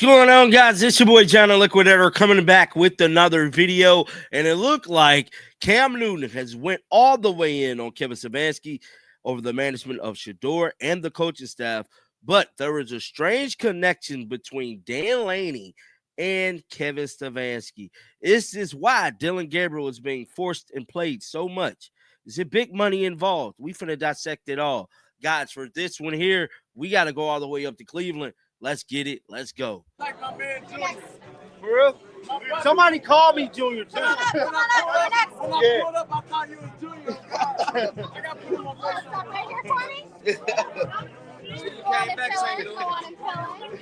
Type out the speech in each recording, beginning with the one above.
What's going on, guys? It's your boy John the Liquidator coming back with another video, and it looked like Cam Newton has went all the way in on Kevin Stefanski over the management of Shador and the coaching staff, but there was a strange connection between Dan Laney and Kevin Stefanski. Is this why Dylan Gabriel is being forced and played so much? Is it big money involved? We finna dissect it all. Guys, for this one here, we got to go all the way up to Cleveland. Let's get it. Let's go. Like my man Junior. For real? Somebody called me Junior too. When I pulled up, I thought you was Junior. I got put in my place. Stop right here for me. You came back saying Go on and fill in.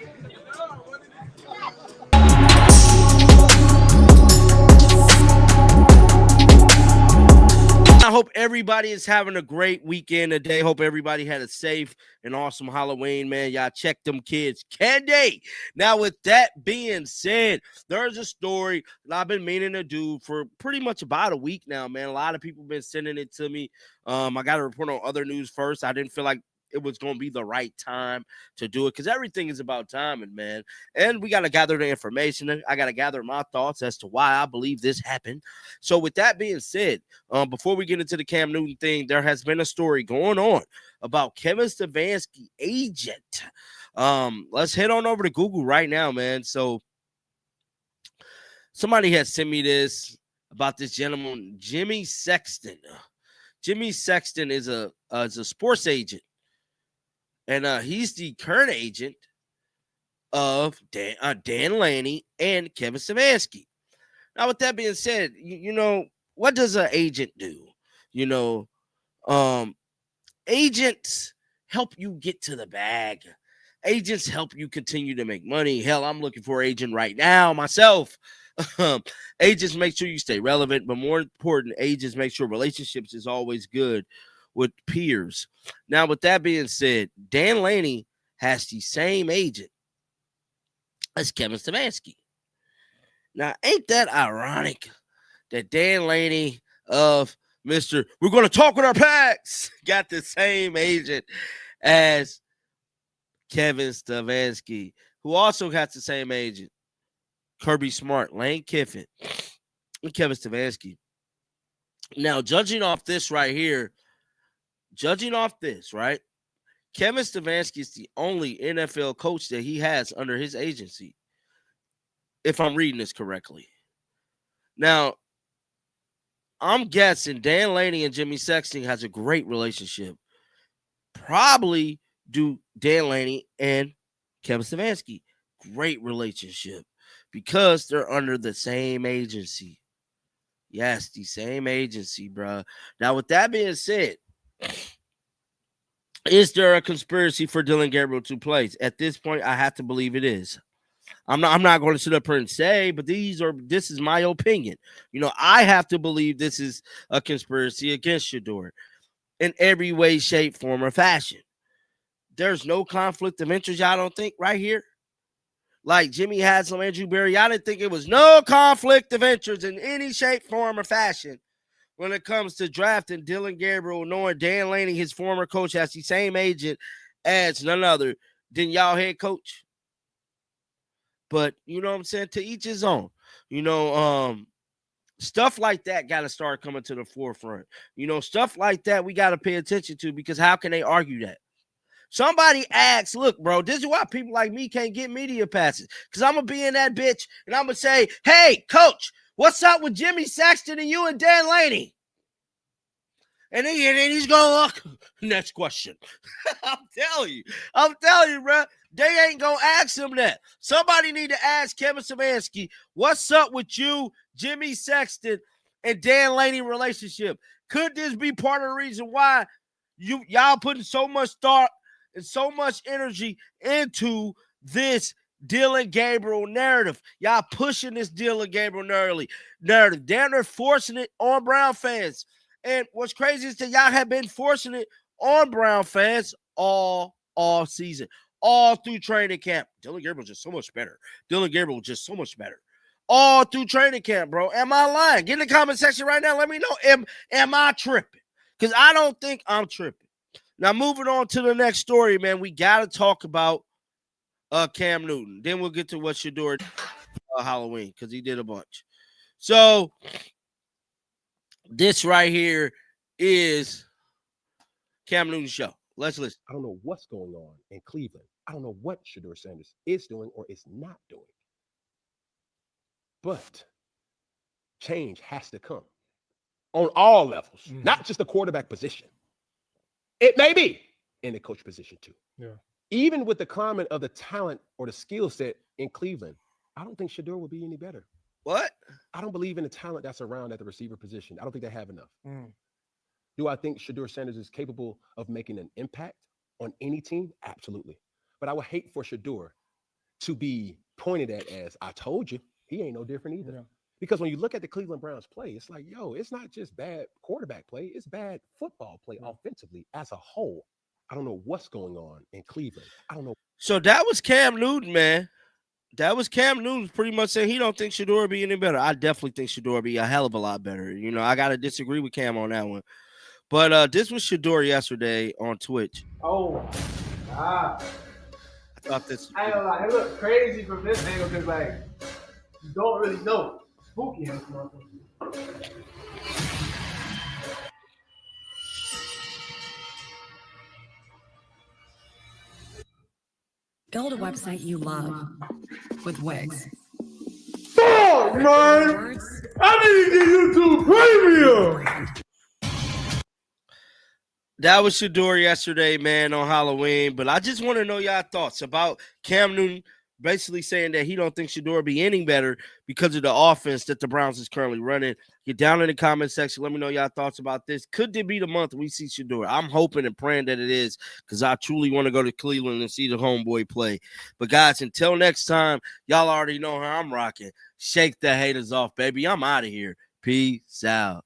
I hope everybody is having a great weekend today. Hope everybody had a safe and awesome Halloween, man. Y'all check them kids. Can they? Now, with that being said, there's a story that I've been meaning to do for pretty much about a week now, man. A lot of people have been sending it to me. I got to report on other news first. I didn't feel like it was going to be the right time to do it because everything is about timing, man. And we got to gather the information. I got to gather my thoughts as to why I believe this happened. So with that being said, before we get into the Cam Newton thing, there has been a story going on about Kevin Stefanski agent. Let's head on over to Google right now, man. So somebody has sent me this about this gentleman, Jimmy Sexton. Jimmy Sexton is a sports agent. And he's the current agent of Dan Laney and Kevin Stefanski. Now, with that being said, you know, what does an agent do? You know, agents help you get to the bag. Agents help you continue to make money. Hell, I'm looking for an agent right now myself. Agents make sure you stay relevant, but more important, agents make sure relationships is always good with peers. Now, with that being said, Dan Laney has the same agent as Kevin Stefanski. Now, ain't that ironic that Dan Laney of Mr. We're going to talk with our packs got the same agent as Kevin Stefanski, who also got the same agent, Kirby Smart, Lane Kiffin, and Kevin Stefanski. Now, judging off this, right? Kevin Stefanski is the only NFL coach that he has under his agency, if I'm reading this correctly. Now, I'm guessing Dan Laney and Jimmy Sexton has a great relationship. Probably do Dan Laney and Kevin Stefanski. Great relationship because they're under the same agency. Yes, the same agency, bro. Now, with that being said, is there a conspiracy for Dylan Gabriel to play? At this point, I have to believe it is. I'm not going to sit up here and say, but this is my opinion. You know, I have to believe this is a conspiracy against Shador in every way, shape, form, or fashion. There's no conflict of interest, y'all don't think, right here? Like Jimmy had some Andrew Berry, I didn't think it was no conflict of interest in any shape, form, or fashion when it comes to drafting Dylan Gabriel, knowing Dan Laney, his former coach, has the same agent as none other than y'all head coach. But, you know what I'm saying? To each his own. You know, stuff like that got to start coming to the forefront. You know, stuff like that we got to pay attention to because how can they argue that? Somebody asks, look, bro, this is why people like me can't get media passes because I'm going to be in that bitch and I'm going to say, hey, coach, what's up with Jimmy Sexton and you and Dan Laney? And then he's going to look. Next question. I'm telling you, bro. They ain't going to ask him that. Somebody need to ask Kevin Stefanski, what's up with you, Jimmy Sexton, and Dan Laney relationship? Could this be part of the reason why y'all putting so much thought and so much energy into this Dylan Gabriel narrative? Y'all pushing this Dylan Gabriel narrative. They're forcing it on Brown fans. And what's crazy is that y'all have been forcing it on Brown fans all season, all through training camp. Dylan Gabriel just so much better. All through training camp, bro. Am I lying? Get in the comment section right now. Let me know. Am I tripping? Because I don't think I'm tripping. Now, moving on to the next story, man, we got to talk about Cam Newton. Then we'll get to what Shador Halloween because he did a bunch. So this right here is Cam Newton's show. Let's listen. I don't know what's going on in Cleveland. I don't know what Shador Sanders is doing or is not doing. But change has to come on all levels, not just the quarterback position. It may be in the coach position too. Yeah. Even with the climate of the talent or the skill set in Cleveland, I don't think Shador will be any better. What? I don't believe in the talent that's around at the receiver position. I don't think they have enough. Do I think Shador Sanders is capable of making an impact on any team? Absolutely. But I would hate for Shador to be pointed at as, I told you, he ain't no different either. Yeah. Because when you look at the Cleveland Browns play, it's like, yo, it's not just bad quarterback play. It's bad football play offensively as a whole. I don't know what's going on in Cleveland. I don't know. So that was Cam Newton, man. That was Cam Newton pretty much saying he don't think Shador will be any better. I definitely think Shador will be a hell of a lot better. You know, I got to disagree with Cam on that one. But this was Shador yesterday on Twitch. Oh, God. I thought this. I ain't gonna lie, it looked crazy from this angle because, like, you don't really know. Spooky in this motherfucker. Build a website you love with Wix. Fuck, man! I need to get YouTube Premium! That was Shador yesterday, man, on Halloween. But I just want to know y'all thoughts about Cam Newton basically saying that he don't think Shador will be any better because of the offense that the Browns is currently running. Get down in the comment section. Let me know y'all thoughts about this. Could it be the month we see Shador? I'm hoping and praying that it is because I truly want to go to Cleveland and see the homeboy play. But, guys, until next time, y'all already know how I'm rocking. Shake the haters off, baby. I'm out of here. Peace out.